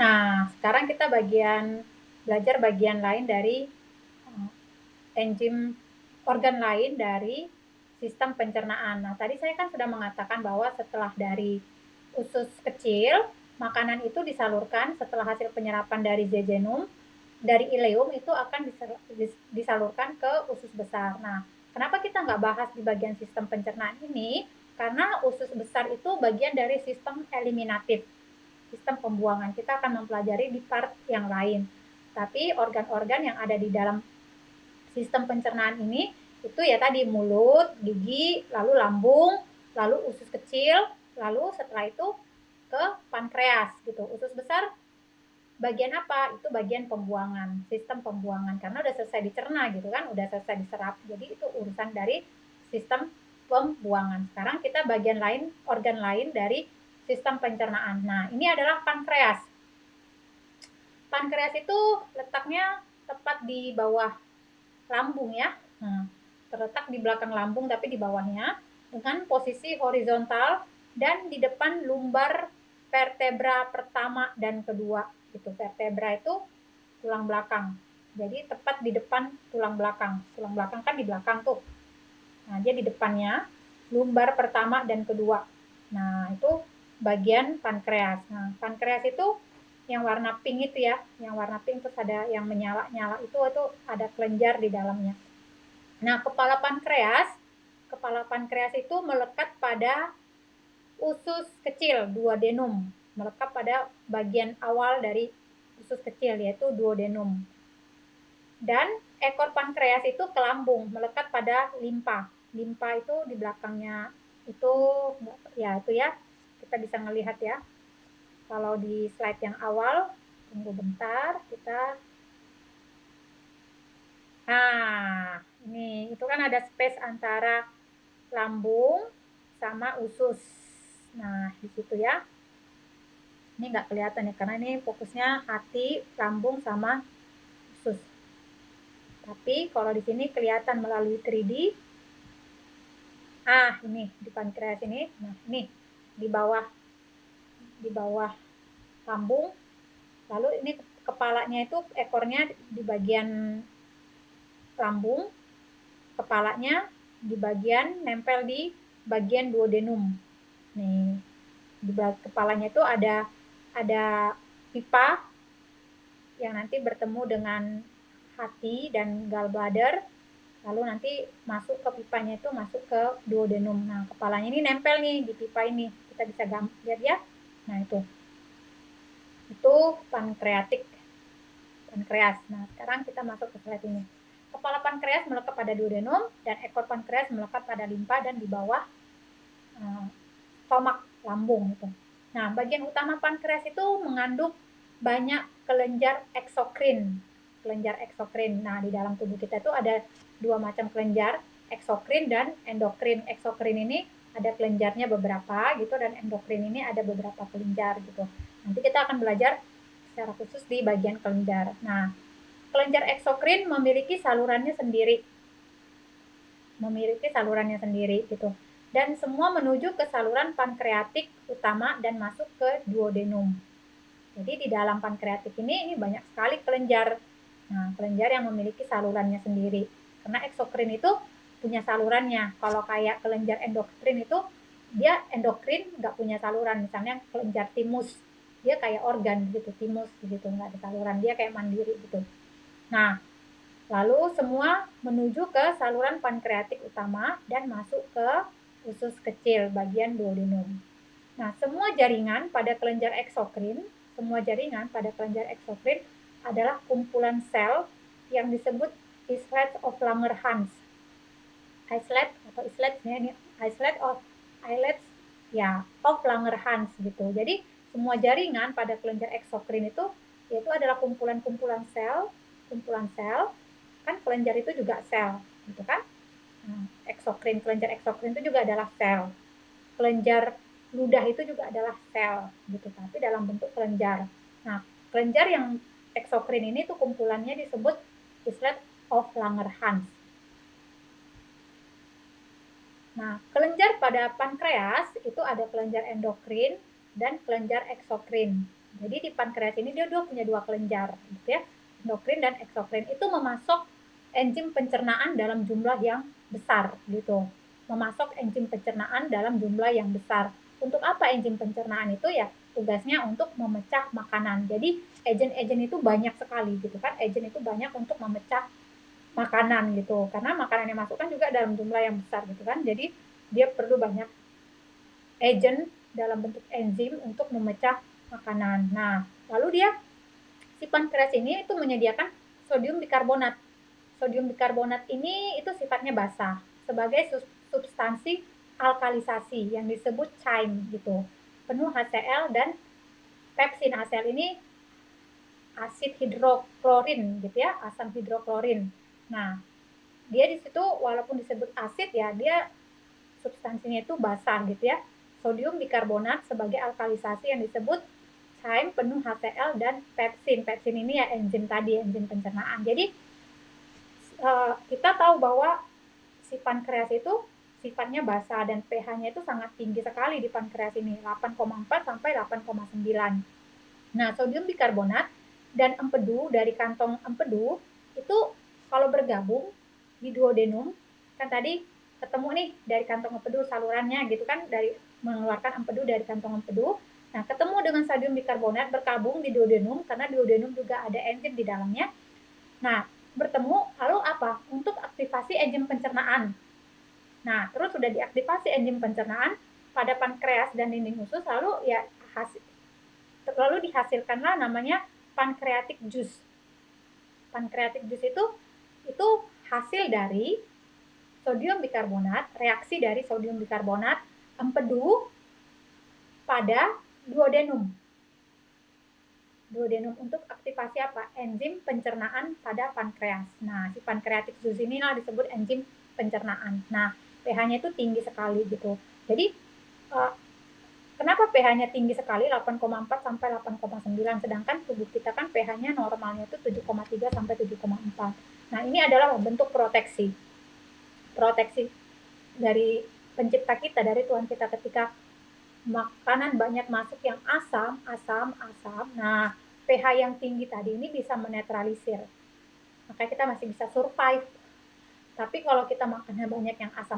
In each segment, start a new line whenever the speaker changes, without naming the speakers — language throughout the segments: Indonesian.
Nah, sekarang kita belajar bagian lain dari enzim organ lain dari sistem pencernaan. Nah, tadi saya kan sudah mengatakan bahwa setelah dari usus kecil, makanan itu disalurkan setelah hasil penyerapan dari jejunum, dari ileum itu akan disalurkan ke usus besar. Nah, kenapa kita nggak bahas di bagian sistem pencernaan ini? Karena usus besar itu bagian dari sistem eliminatif, sistem pembuangan. Kita akan mempelajari di part yang lain. Tapi organ-organ yang ada di dalam sistem pencernaan ini itu ya tadi mulut, gigi, lalu lambung, lalu usus kecil, lalu setelah itu ke pankreas gitu. Usus besar bagian apa? Itu bagian pembuangan, sistem pembuangan karena udah selesai dicerna gitu kan, udah selesai diserap. Jadi itu urusan dari sistem pembuangan. Sekarang kita bagian lain, organ lain dari sistem pencernaan. Nah, ini adalah pankreas. Pankreas itu letaknya tepat di bawah lambung ya. Nah, terletak di belakang lambung tapi di bawahnya dengan posisi horizontal dan di depan lumbar vertebra pertama dan kedua. Itu vertebra itu tulang belakang. Jadi tepat di depan tulang belakang. Tulang belakang kan di belakang tuh. Nah, dia di depannya lumbar pertama dan kedua. Nah, itu bagian pankreas. Nah, pankreas itu yang warna pink itu ya, yang warna pink terus ada yang menyala-nyala itu ada kelenjar di dalamnya. Nah, kepala pankreas itu melekat pada usus kecil, duodenum, melekat pada bagian awal dari usus kecil yaitu duodenum. Dan ekor pankreas itu ke lambung, melekat pada limpa. Limpa itu di belakangnya itu ya itu ya. Kita bisa melihat ya. Kalau di slide yang awal, tunggu bentar, kita nah, ini itu kan ada space antara lambung sama usus. Nah, di situ ya. Ini nggak kelihatan ya, karena ini fokusnya hati, lambung, sama usus. Tapi kalau di sini kelihatan melalui 3D. Ah, ini di pankreas ini. Nah, ini di bawah lambung. Lalu ini kepalanya itu ekornya di bagian lambung, kepalanya di bagian nempel di bagian duodenum. Nih, di kepalanya itu ada pipa yang nanti bertemu dengan hati dan gallbladder, lalu nanti masuk ke pipanya itu masuk ke duodenum. Nah, kepalanya ini nempel nih di pipa ini, kita bisa lihat ya. Nah, itu pankreas. Nah, sekarang kita masuk ke slide ini. Kepala pankreas melekat pada duodenum dan ekor pankreas melekat pada limpa dan di bawah stomak, lambung gitu. Nah, bagian utama pankreas itu mengandung banyak kelenjar eksokrin. Kelenjar eksokrin. Nah, di dalam tubuh kita itu ada dua macam kelenjar, eksokrin dan endokrin. Eksokrin ini ada kelenjarnya beberapa gitu dan endokrin ini ada beberapa kelenjar gitu. Nanti kita akan belajar secara khusus di bagian kelenjar. Nah, kelenjar eksokrin memiliki salurannya sendiri. Gitu. Dan semua menuju ke saluran pankreatik utama dan masuk ke duodenum. Jadi di dalam pankreatik ini banyak sekali kelenjar. Nah, kelenjar yang memiliki salurannya sendiri. Karena eksokrin itu punya salurannya. Kalau kayak kelenjar endokrin itu, dia endokrin nggak punya saluran. Misalnya kelenjar timus, dia kayak organ gitu, timus gitu, nggak ada saluran. Dia kayak mandiri gitu. Nah, lalu semua menuju ke saluran pankreatik utama dan masuk ke usus kecil bagian duodenum. Nah, semua jaringan pada kelenjar eksokrin adalah kumpulan sel yang disebut islet of Langerhans. Islet atau isletnya ini islets ya of Langerhans gitu. Jadi semua jaringan pada kelenjar eksokrin itu yaitu adalah kumpulan sel kan kelenjar itu juga sel gitu kan. Nah, kelenjar eksokrin itu juga adalah sel. Kelenjar ludah itu juga adalah sel gitu, tapi dalam bentuk kelenjar. Nah, kelenjar yang eksokrin ini tuh kumpulannya disebut islet of Langerhans. Nah, kelenjar pada pankreas itu ada kelenjar endokrin dan kelenjar eksokrin Jadi di pankreas ini dia punya dua kelenjar, gitu ya, endokrin dan eksokrin. Itu memasok enzim pencernaan dalam jumlah yang besar, gitu. Memasok enzim pencernaan dalam jumlah yang besar. Untuk apa enzim pencernaan itu ya? Tugasnya untuk memecah makanan. Jadi agen-agen itu banyak sekali, gitu kan? Agen itu banyak untuk memecah makanan gitu. Karena makanan yang masuk kan juga dalam jumlah yang besar, gitu kan? Jadi dia perlu banyak agen dalam bentuk enzim untuk memecah makanan. Nah, lalu si pankreas ini itu menyediakan sodium bikarbonat. Sodium bikarbonat ini itu sifatnya basah sebagai substansi alkalisasi yang disebut chyme gitu. Penuh HCl dan pepsin. HCl ini asid hidroklorin gitu ya, asam hidroklorin. Nah, dia di situ walaupun disebut asid ya, dia substansinya itu basah gitu ya. Sodium bikarbonat sebagai alkalisasi yang disebut chyme penuh HCl dan pepsin. Pepsin ini ya enzim tadi, enzim pencernaan. Jadi kita tahu bahwa si pankreas itu sifatnya basah dan pH-nya itu sangat tinggi sekali di pankreas ini, 8,4 sampai 8,9. Nah, sodium bikarbonat dan empedu dari kantong empedu itu kalau bergabung di duodenum, kan tadi ketemu nih dari kantong empedu salurannya gitu kan, dari mengeluarkan empedu dari kantong empedu. Nah, ketemu dengan sodium bikarbonat berkabung di duodenum karena duodenum juga ada enzim di dalamnya. Nah, bertemu lalu apa? Untuk aktivasi enzim pencernaan. Nah, terus sudah diaktifasi enzim pencernaan pada pankreas dan dinding usus, lalu ya lalu dihasilkanlah namanya pancreatic juice. Pancreatic juice itu hasil dari sodium bikarbonat, reaksi dari sodium bikarbonat, empedu pada duodenum. Duodenum untuk aktivasi apa? Enzim pencernaan pada pankreas. Nah, si pancreatic juice inilah disebut enzim pencernaan. Nah, pH-nya itu tinggi sekali gitu. Jadi kenapa pH-nya tinggi sekali 8,4 sampai 8,9 sedangkan tubuh kita kan pH-nya normalnya itu 7,3 sampai 7,4. Nah, ini adalah bentuk proteksi. Proteksi dari pencipta kita, dari Tuhan kita ketika makanan banyak masuk yang asam. Nah, pH yang tinggi tadi ini bisa menetralisir. Maka kita masih bisa survive. Tapi kalau kita makannya banyak yang asam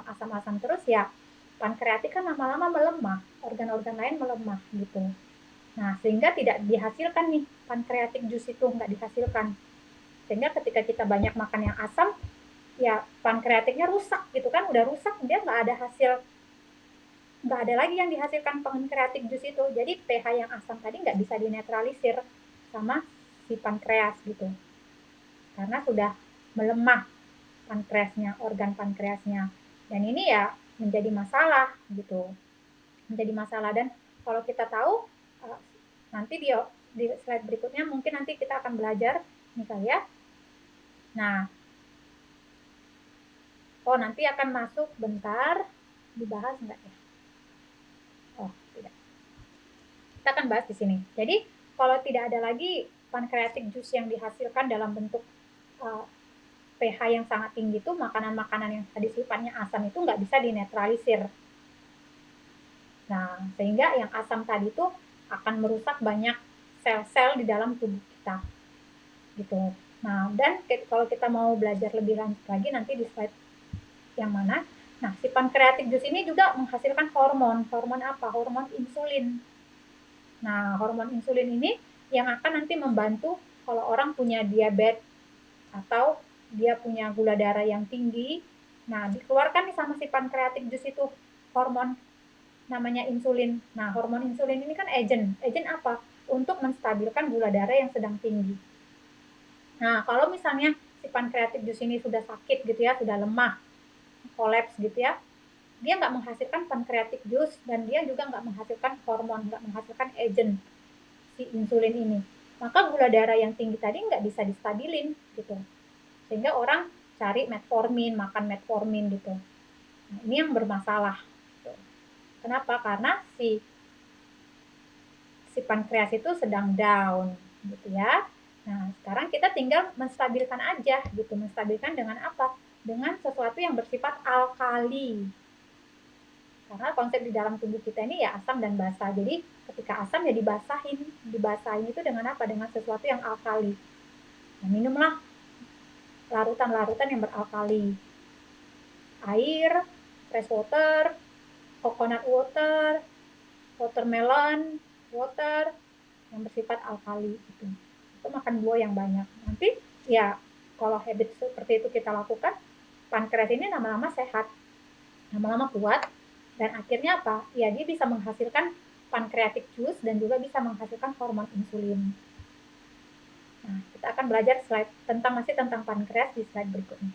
terus ya pankreatik kan lama-lama melemah, organ-organ lain melemah gitu. Nah, sehingga tidak dihasilkan nih pankreatik juice itu nggak dihasilkan. Sehingga ketika kita banyak makan yang asam, ya pankreatiknya rusak gitu kan, udah rusak dia nggak ada hasil, nggak ada lagi yang dihasilkan pankreatik juice itu. Jadi pH yang asam tadi nggak bisa dinetralisir sama si pankreas gitu, karena sudah melemah pankreasnya, organ pankreasnya. Dan ini ya menjadi masalah gitu, menjadi masalah. Dan kalau kita tahu nanti di slide berikutnya mungkin nanti kita akan belajar nih kali ya. Nah, nanti akan masuk bentar, dibahas enggak ya? Oh, tidak. Kita akan bahas di sini. Jadi, kalau tidak ada lagi pancreatic juice yang dihasilkan dalam bentuk pH yang sangat tinggi itu, makanan-makanan yang tadi sifatnya asam itu nggak bisa dinetralisir. Nah, sehingga yang asam tadi itu akan merusak banyak sel-sel di dalam tubuh kita. Gitu. Nah, dan kalau kita mau belajar lebih lanjut lagi nanti di slide yang mana. Nah, si pancreatic juice ini juga menghasilkan hormon. Hormon apa? Hormon insulin. Nah, hormon insulin ini yang akan nanti membantu kalau orang punya diabetes atau dia punya gula darah yang tinggi. Nah, dikeluarkan nih sama si pancreatic juice itu hormon namanya insulin. Nah, hormon insulin ini kan agen. Agen apa? Untuk menstabilkan gula darah yang sedang tinggi. Nah, kalau misalnya si pancreatic juice ini sudah sakit gitu ya, sudah lemah, kolaps gitu ya, dia nggak menghasilkan pancreatic juice dan dia juga nggak menghasilkan hormon, nggak menghasilkan agen si insulin ini. Maka gula darah yang tinggi tadi nggak bisa distabilin gitu. Sehingga orang cari metformin, makan metformin gitu. Nah, ini yang bermasalah. Gitu. Kenapa? Karena si pankreas itu sedang down gitu ya. Nah, sekarang kita tinggal menstabilkan aja gitu. Menstabilkan dengan apa? Dengan sesuatu yang bersifat alkali. Karena konsep di dalam tubuh kita ini ya asam dan basa. Jadi ketika asam ya dibasahin itu dengan apa? Dengan sesuatu yang alkali. Nah, minumlah larutan-larutan yang beralkali. Air, fresh water, coconut water, watermelon water yang bersifat alkali gitu. Itu makan buah yang banyak. Nanti ya kalau habit seperti itu kita lakukan, pankreas ini lama-lama sehat, lama-lama kuat, dan akhirnya apa? Ya dia bisa menghasilkan pancreatic juice dan juga bisa menghasilkan hormon insulin. Nah, kita akan belajar tentang pankreas di slide berikutnya.